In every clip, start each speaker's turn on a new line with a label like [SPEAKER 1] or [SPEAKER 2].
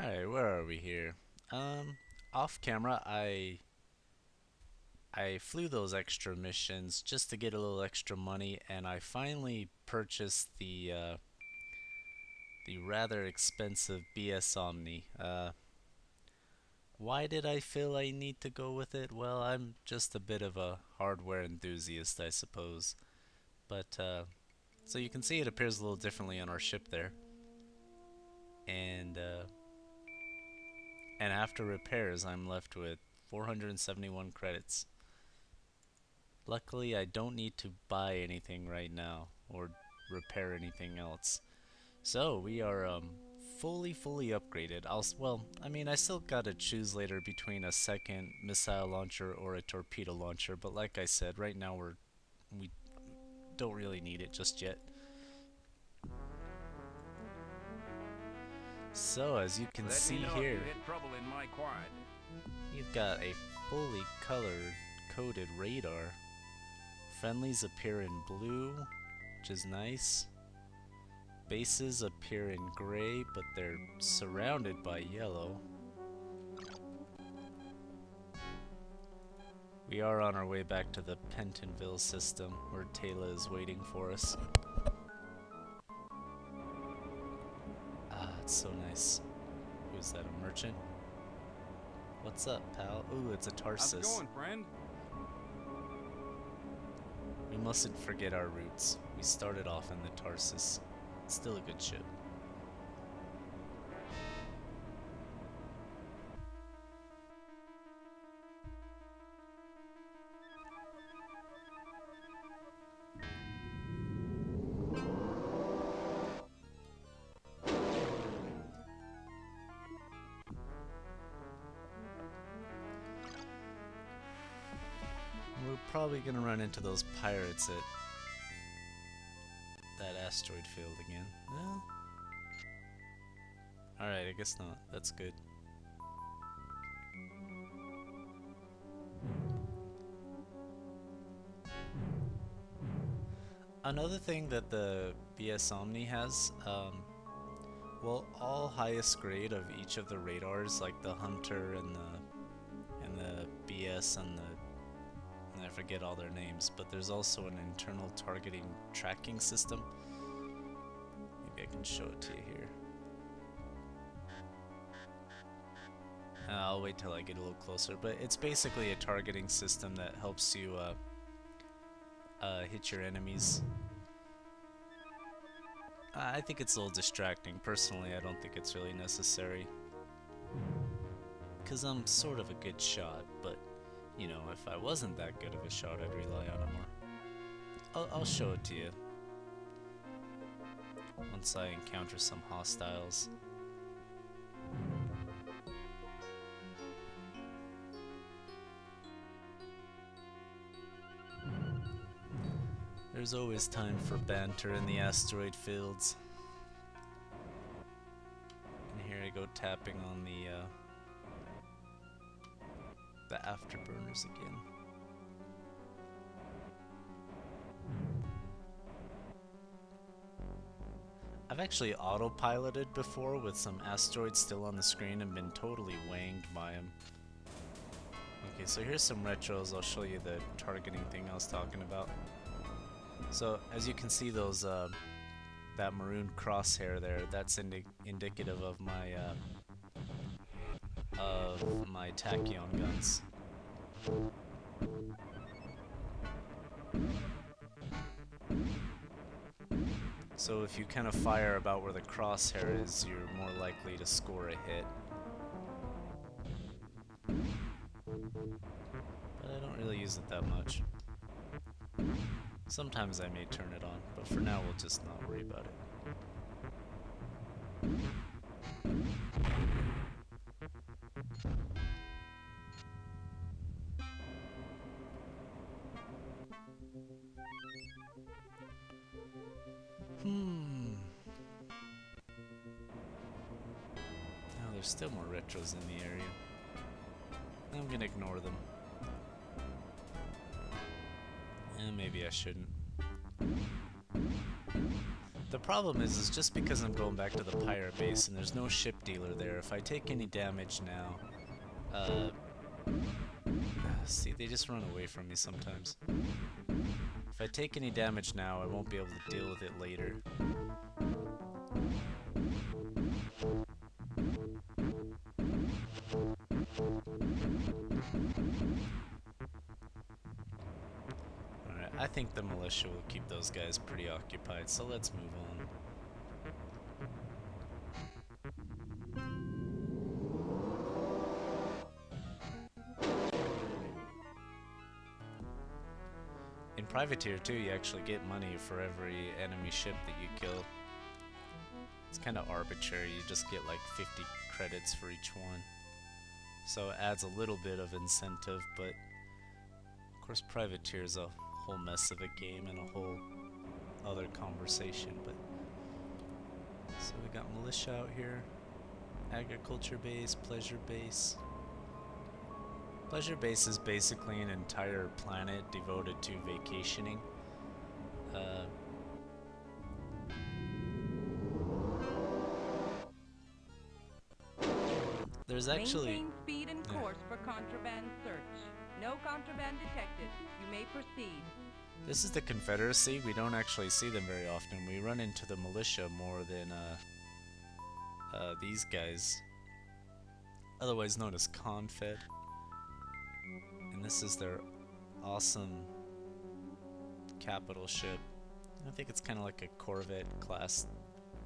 [SPEAKER 1] Alright, where are we here? Off camera, I flew those extra missions just to get a little extra money, and I finally purchased the rather expensive BS Omni. Why did I feel I need to go with it? Well, I'm just a bit of a hardware enthusiast, I suppose. But so you can see it appears a little differently on our ship there, and and after repairs, I'm left with 471 credits. Luckily, I don't need to buy anything right now or repair anything else. So we are fully upgraded. Well, I mean, I still gotta choose later between a second missile launcher or a torpedo launcher, but like I said, right now we don't really need it just yet. So as you can see here, you've got a fully coded radar. Friendlies appear in blue, which is nice. Bases appear in gray, but they're surrounded by yellow. We are on our way back to the Pentonville system, where Taylor is waiting for us. Ah, it's so nice. Who's that, a merchant? What's up, pal? Ooh, it's a Tarsus.
[SPEAKER 2] How's it going, friend?
[SPEAKER 1] We mustn't forget our roots. We started off in the Tarsus. It's still a good ship. We're probably gonna run into those pirates at that asteroid field again. Well, alright, I guess not. That's good. Another thing that the BS Omni has, well, all highest grade of each of the radars, like the Hunter and the BS and I forget all their names, but there's also an internal targeting tracking system. Maybe I can show it to you here. I'll wait till I get a little closer, but it's basically a targeting system that helps you hit your enemies. I think it's a little distracting. Personally, I don't think it's really necessary, because I'm sort of a good shot, but you know, if I wasn't that good of a shot, I'd rely on it more. I'll show it to you once I encounter some hostiles. There's always time for banter in the asteroid fields. And here I go tapping on the afterburners again. I've actually autopiloted before with some asteroids still on the screen and been totally wanged by them. Okay, so here's some retros. I'll show you the targeting thing I was talking about. So as you can see, those that maroon crosshair there, that's indicative of my tachyon guns. So if you kind of fire about where the crosshair is, you're more likely to score a hit. But I don't really use it that much. Sometimes I may turn it on, but for now we'll just not worry about it. Now there's still more retros in the area. I'm gonna ignore them. And maybe I shouldn't. The problem is just because I'm going back to the pirate base and there's no ship dealer there, if I take any damage now, see, they just run away from me sometimes. If I take any damage now, I won't be able to deal with it later. Alright, I think the militia will keep those guys pretty occupied, so let's move on. In Privateer too, you actually get money for every enemy ship that you kill. It's kind of arbitrary, you just get like 50 credits for each one. So it adds a little bit of incentive, but of course Privateer is a whole mess of a game and a whole other conversation. But so we got militia out here, agriculture base, pleasure base. Pleasure base is basically an entire planet devoted to vacationing. There's actually...
[SPEAKER 2] Maintain speed and course for contraband search. No contraband detected. You may proceed.
[SPEAKER 1] This is the Confederacy. We don't actually see them very often. We run into the militia more than these guys. Otherwise known as Confed. And this is their awesome capital ship. I think it's kind of like a Corvette class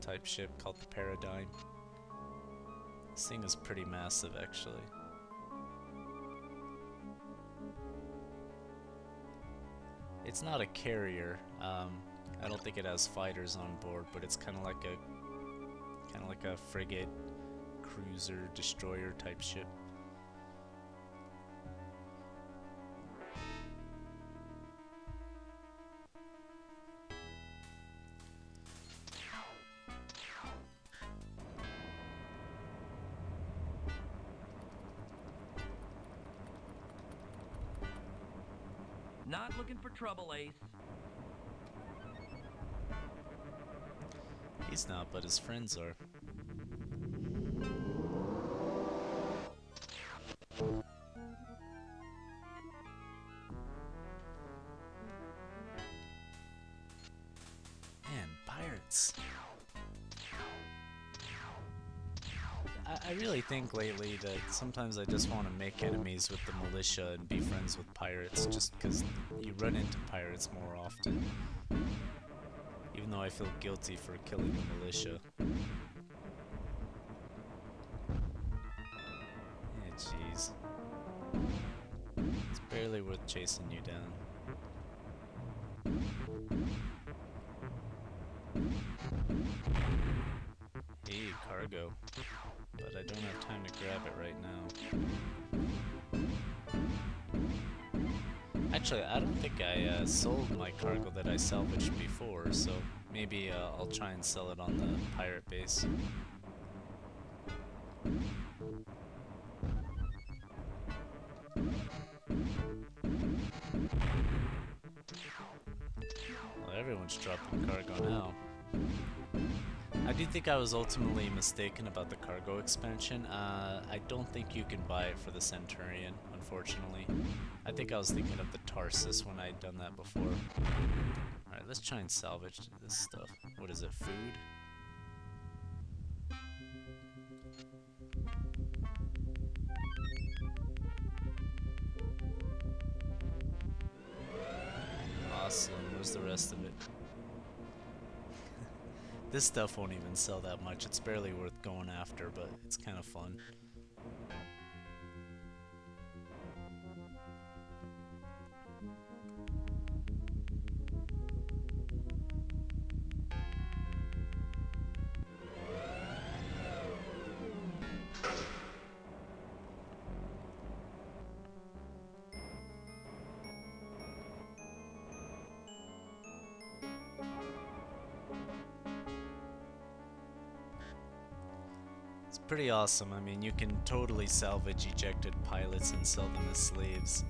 [SPEAKER 1] type ship called the Paradigm. This thing is pretty massive, actually. It's not a carrier. I don't think it has fighters on board, but it's kind of like a frigate, cruiser, destroyer type ship.
[SPEAKER 3] Not looking for trouble, Ace.
[SPEAKER 1] He's not, but his friends are. Man, pirates. I really think lately that sometimes I just want to make enemies with the militia and be friends with pirates, just because you run into pirates more often. Even though I feel guilty for killing the militia. Yeah, jeez. It's barely worth chasing you down. Hey, cargo. But I don't have time to grab it right now. Actually, I don't think I sold my cargo that I salvaged before, so maybe I'll try and sell it on the pirate base. Well, everyone's dropping cargo now. I do think I was ultimately mistaken about the cargo expansion. I don't think you can buy it for the Centurion, unfortunately. I think I was thinking of the Tarsus when I'd done that before. Alright, let's try and salvage this stuff. What is it, food? Awesome, where's the rest of it? This stuff won't even sell that much. It's barely worth going after, but it's kind of fun. Pretty awesome. I mean, you can totally salvage ejected pilots and sell them as slaves.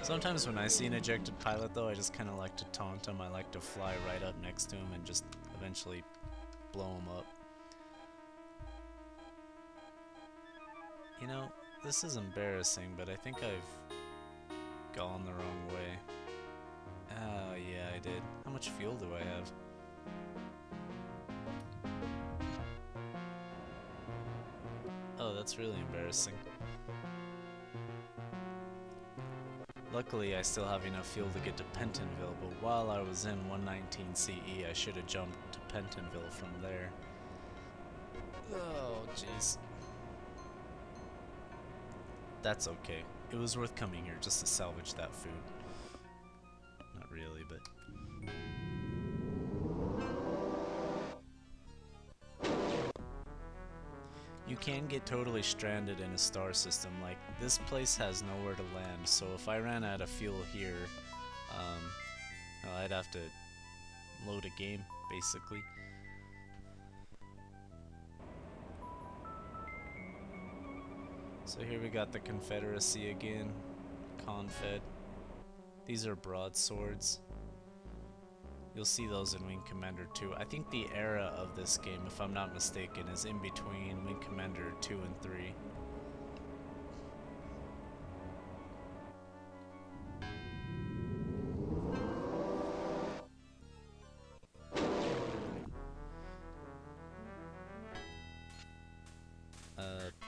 [SPEAKER 1] Sometimes when I see an ejected pilot though, I just kind of like to taunt him. I like to fly right up next to him and just eventually blow him up. You know, this is embarrassing, but I think I've gone the wrong way. Oh yeah, I did. How much fuel do I have? Oh, that's really embarrassing. Luckily, I still have enough fuel to get to Pentonville, but while I was in 119 CE, I should have jumped to Pentonville from there. Oh, jeez. That's okay. It was worth coming here just to salvage that food. Not really, but... You can get totally stranded in a star system. Like, this place has nowhere to land, so if I ran out of fuel here, well, I'd have to load a game, basically. So here we got the Confederacy again. Confed. These are broadswords. You'll see those in Wing Commander 2. I think the era of this game, if I'm not mistaken, is in between Wing Commander 2 and 3.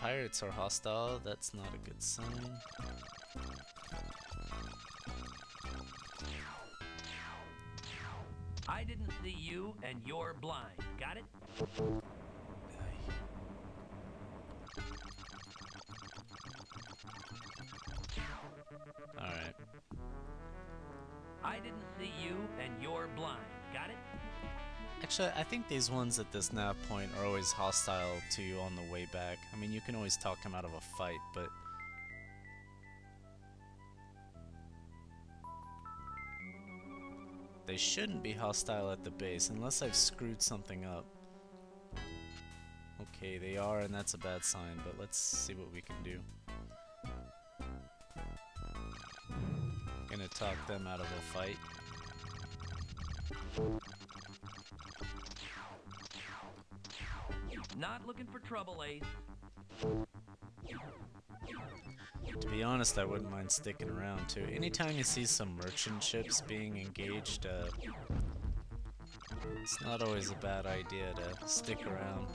[SPEAKER 1] Pirates are hostile. That's not a good sign.
[SPEAKER 3] I didn't see you, and you're blind. Got it?
[SPEAKER 1] Alright.
[SPEAKER 3] I didn't see you, and you're blind. Got it?
[SPEAKER 1] Actually, I think these ones at this nav point are always hostile to you on the way back. I mean, you can always talk them out of a fight, but... they shouldn't be hostile at the base, unless I've screwed something up. Okay, they are, and that's a bad sign, but let's see what we can do. Gonna talk them out of a fight.
[SPEAKER 3] Not looking for trouble, Ace.
[SPEAKER 1] To be honest, I wouldn't mind sticking around too. Anytime you see some merchant ships being engaged, it's not always a bad idea to stick around,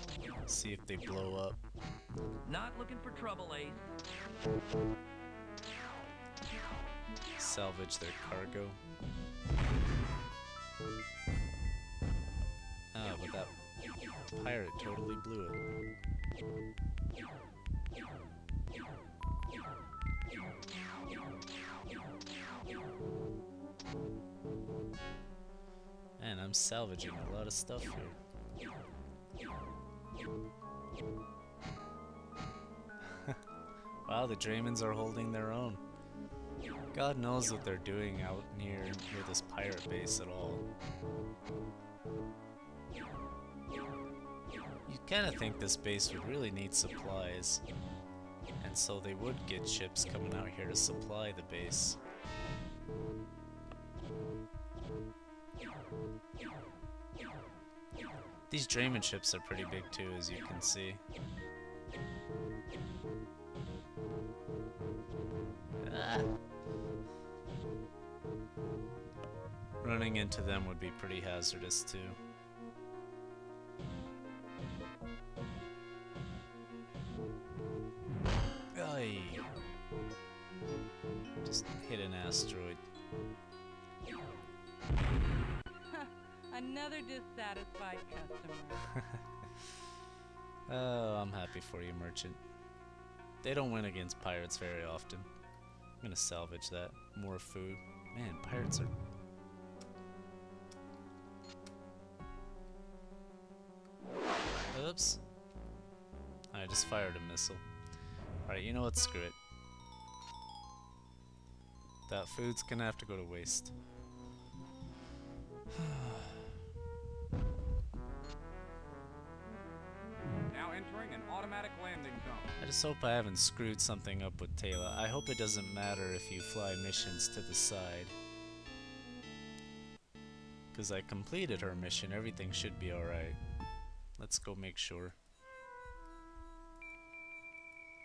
[SPEAKER 1] see if they blow up.
[SPEAKER 3] Not looking for trouble, Ace.
[SPEAKER 1] Salvage their cargo. Ah, but that pirate totally blew it. Man, I'm salvaging a lot of stuff here. Wow, the Draymans are holding their own. God knows what they're doing out near this pirate base at all. You kind of think this base would really need supplies, and so they would get ships coming out here to supply the base. These Drayman ships are pretty big too, as you can see. Ah. Running into them would be pretty hazardous too. Aye. Just hit an asteroid.
[SPEAKER 2] Another dissatisfied customer.
[SPEAKER 1] Oh, I'm happy for you, merchant. They don't win against pirates very often. I'm gonna salvage that. More food. Man, pirates are... Oops. I just fired a missile. Alright, you know what? Screw it. That food's gonna have to go to waste.
[SPEAKER 4] Now entering entering an automatic landing zone.
[SPEAKER 1] I just hope I haven't screwed something up with Taylor. I hope it doesn't matter if you fly missions to the side. Because I completed her mission, everything should be alright. Let's go make sure.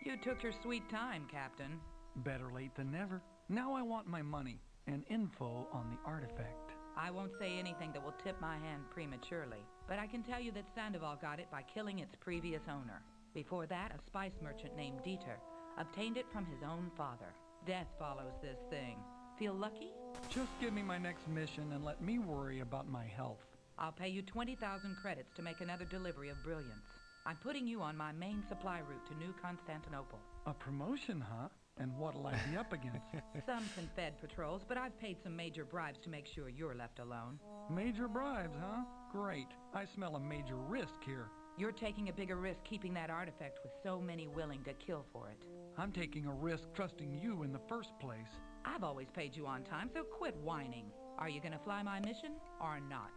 [SPEAKER 2] You took your sweet time, Captain.
[SPEAKER 5] Better late than never. Now I want my money and info on the artifact.
[SPEAKER 2] I won't say anything that will tip my hand prematurely, but I can tell you that Sandoval got it by killing its previous owner. Before that, a spice merchant named Dieter obtained it from his own father. Death follows this thing. Feel lucky?
[SPEAKER 5] Just give me my next mission and let me worry about my health.
[SPEAKER 2] I'll pay you 20,000 credits to make another delivery of brilliance. I'm putting you on my main supply route to New Constantinople.
[SPEAKER 5] A promotion, huh? And what'll I be up against?
[SPEAKER 2] Some Confed patrols, but I've paid some major bribes to make sure you're left alone.
[SPEAKER 5] Major bribes, huh? Great. I smell a major risk here.
[SPEAKER 2] You're taking a bigger risk keeping that artifact with so many willing to kill for it.
[SPEAKER 5] I'm taking a risk trusting you in the first place.
[SPEAKER 2] I've always paid you on time, so quit whining. Are you gonna fly my mission, or not?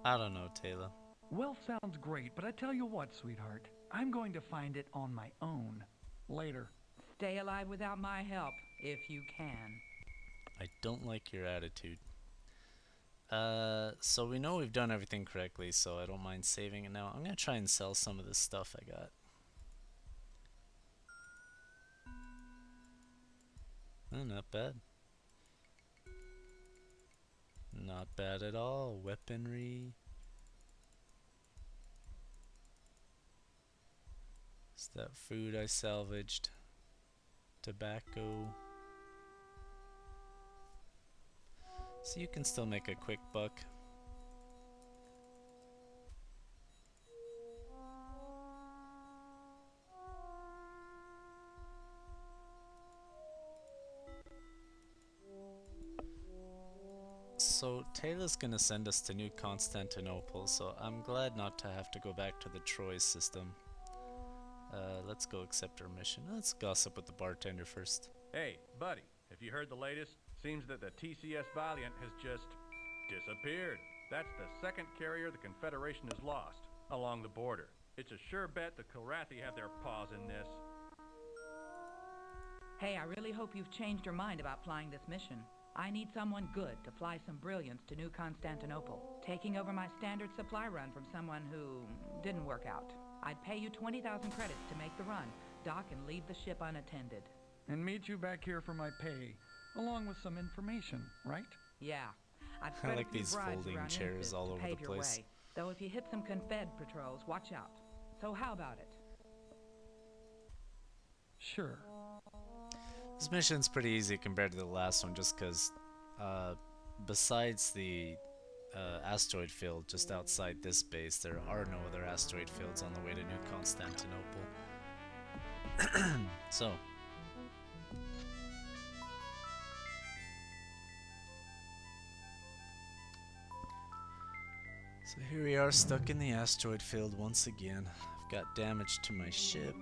[SPEAKER 1] I don't know, Taylor.
[SPEAKER 5] Well, sounds great, but I tell you what, sweetheart. I'm going to find it on my own. Later.
[SPEAKER 2] Stay alive without my help, if you can.
[SPEAKER 1] I don't like your attitude. So we know we've done everything correctly, so I don't mind saving it now. I'm gonna try and sell some of this stuff I got. Oh, not bad. Not bad at all. Weaponry. Is that food I salvaged? Tobacco. So you can still make a quick buck. So Taylor's gonna send us to New Constantinople, so I'm glad not to have to go back to the Troy system. Let's go accept our mission. Let's gossip with the bartender first.
[SPEAKER 4] Hey, buddy, have you heard the latest? Seems that the TCS Valiant has just disappeared. That's the second carrier the Confederation has lost along the border. It's a sure bet the Kilrathi have their paws in this.
[SPEAKER 2] Hey, I really hope you've changed your mind about flying this mission. I need someone good to fly some brilliance to New Constantinople, taking over my standard supply run from someone who didn't work out. I'd pay you 20,000 credits to make the run, dock and leave the ship unattended.
[SPEAKER 5] And meet you back here for my pay, along with some information, right?
[SPEAKER 2] Yeah. I've
[SPEAKER 1] I
[SPEAKER 2] spread
[SPEAKER 1] like
[SPEAKER 2] a few
[SPEAKER 1] these
[SPEAKER 2] bribes
[SPEAKER 1] folding
[SPEAKER 2] around
[SPEAKER 1] chairs
[SPEAKER 2] Infist
[SPEAKER 1] all
[SPEAKER 2] to
[SPEAKER 1] over
[SPEAKER 2] pave
[SPEAKER 1] the
[SPEAKER 2] your
[SPEAKER 1] place.
[SPEAKER 2] way. Though if you hit some Confed patrols, watch out. So how about it?
[SPEAKER 5] Sure.
[SPEAKER 1] This mission's pretty easy compared to the last one, just because besides the asteroid field just outside this base, there are no other asteroid fields on the way to New Constantinople. So here we are, stuck in the asteroid field once again. I've got damage to my ship.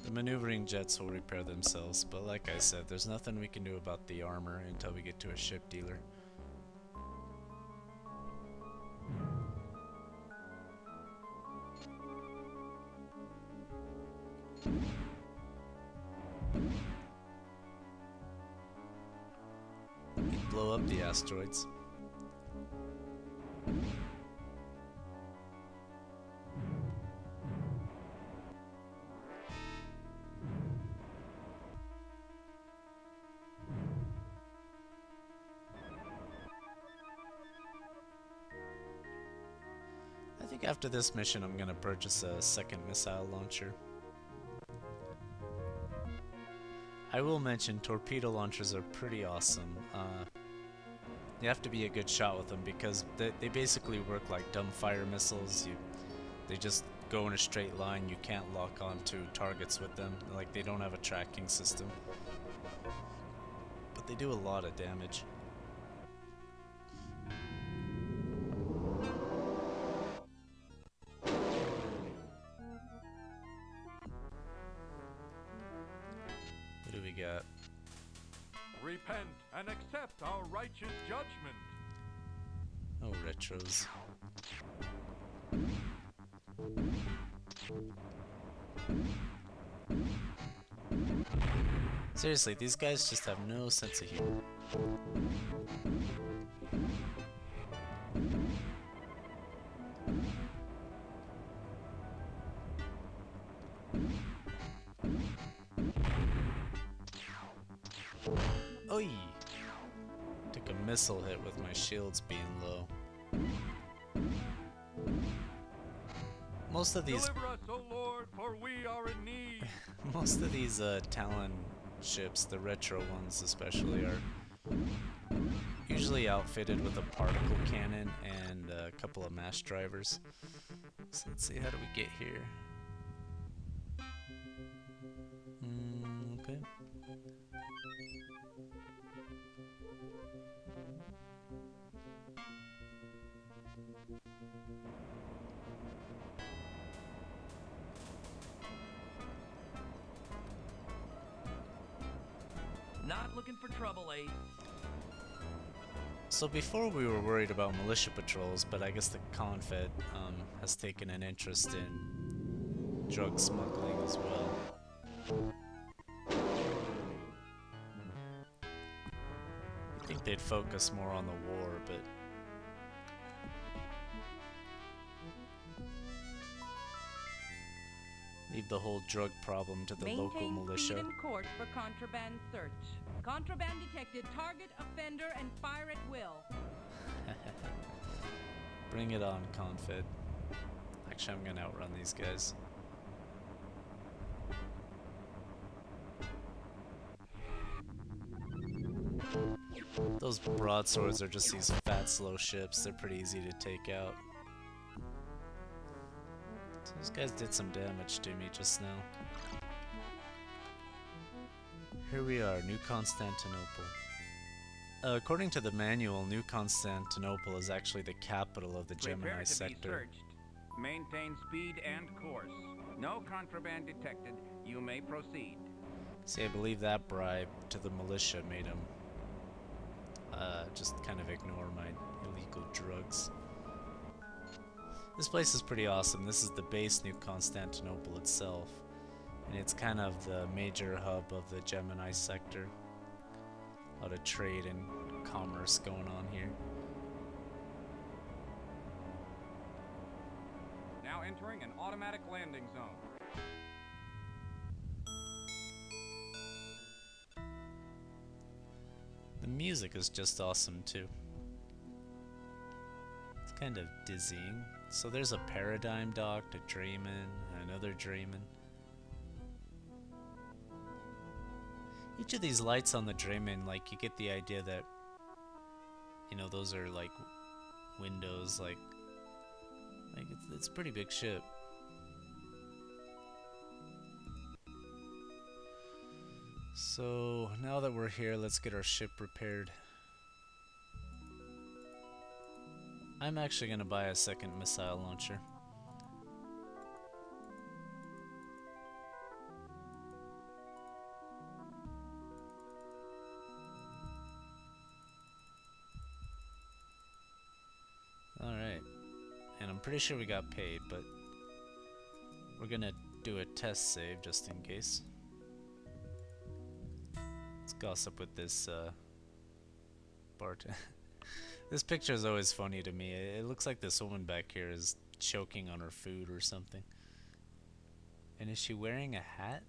[SPEAKER 1] The maneuvering jets will repair themselves, but like I said, there's nothing we can do about the armor until we get to a ship dealer. Blow up the asteroids. I think after this mission I'm gonna purchase a second missile launcher. I will mention torpedo launchers are pretty awesome. You have to be a good shot with them because they basically work like dumbfire missiles. They just go in a straight line. You can't lock onto targets with them. Like, they don't have a tracking system. But they do a lot of damage. What do we got?
[SPEAKER 4] Repent and accept our righteous judgment.
[SPEAKER 1] Oh, retros. Seriously, these guys just have no sense of humor. Oi! Took a missile hit with my shields being low. Most of these
[SPEAKER 4] Deliver us, O Lord, for we are in need.
[SPEAKER 1] most of these Talon ships, the retro ones especially, are usually outfitted with a particle cannon and a couple of mass drivers. So let's see, how do we get here? Okay.
[SPEAKER 3] Not looking for trouble, Ace.
[SPEAKER 1] So before we were worried about militia patrols, but I guess the Confed has taken an interest in drug smuggling as well. I think they'd focus more on the war, but leave the whole drug problem to the local militia.
[SPEAKER 2] Maintain speed and course for contraband search. Contraband detected. Target, offender, and fire at will.
[SPEAKER 1] Bring it on, Confed. Actually, I'm gonna outrun these guys. Those broadswords are just these fat, slow ships. They're pretty easy to take out. So those guys did some damage to me just now. Here we are, New Constantinople. According to the manual, New Constantinople is actually the capital of the Gemini
[SPEAKER 6] Prepare to
[SPEAKER 1] sector.
[SPEAKER 6] be searched. Maintain speed and course. No contraband detected. You may proceed.
[SPEAKER 1] See, I believe that bribe to the militia made him just kind of ignore my illegal drugs. This place is pretty awesome. This is the base New Constantinople itself, and it's kind of the major hub of the Gemini sector. A lot of trade and commerce going on here.
[SPEAKER 6] Now entering an automatic landing zone.
[SPEAKER 1] The music is just awesome too. It's kind of dizzying. So there's a paradigm dock to dream in, another dream in. Each of these lights on the Drayman, like, you get the idea that, you know, those are like windows, like it's a pretty big ship. So now that we're here, let's get our ship repaired. I'm actually gonna buy a second missile launcher. Alright, and I'm pretty sure we got paid, but we're gonna do a test save just in case. Let's gossip with this bartender. This picture is always funny to me. It looks like this woman back here is choking on her food or something. And is she wearing a hat?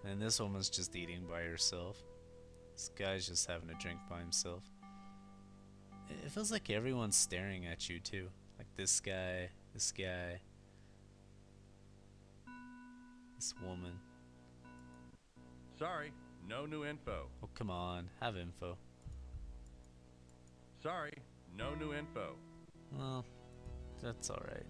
[SPEAKER 1] And this woman's just eating by herself. This guy's just having a drink by himself. It feels like everyone's staring at you too. Like this guy, this guy, this woman.
[SPEAKER 4] Sorry, no new info.
[SPEAKER 1] Oh, come on, have info.
[SPEAKER 4] Sorry, no new info.
[SPEAKER 1] Well, that's alright.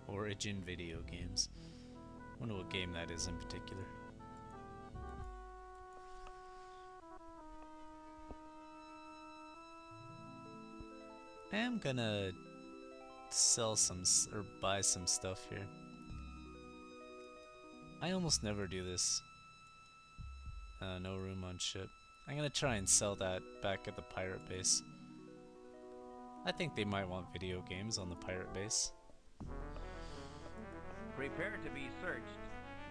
[SPEAKER 1] Origin video games. Wonder what game that is in particular. I am gonna sell some or buy some stuff here. I almost never do this. No room on ship. I'm gonna try and sell that back at the pirate base. I think they might want video games on the pirate base.
[SPEAKER 6] Prepare to be searched.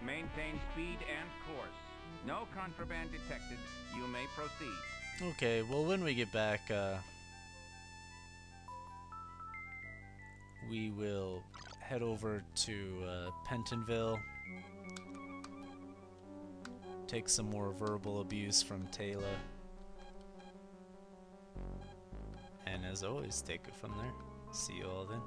[SPEAKER 6] Maintain speed and course. No contraband detected. You may proceed.
[SPEAKER 1] Okay, well when we get back, we will head over to Pentonville, take some more verbal abuse from Taylor, and as always, take it from there. See you all then.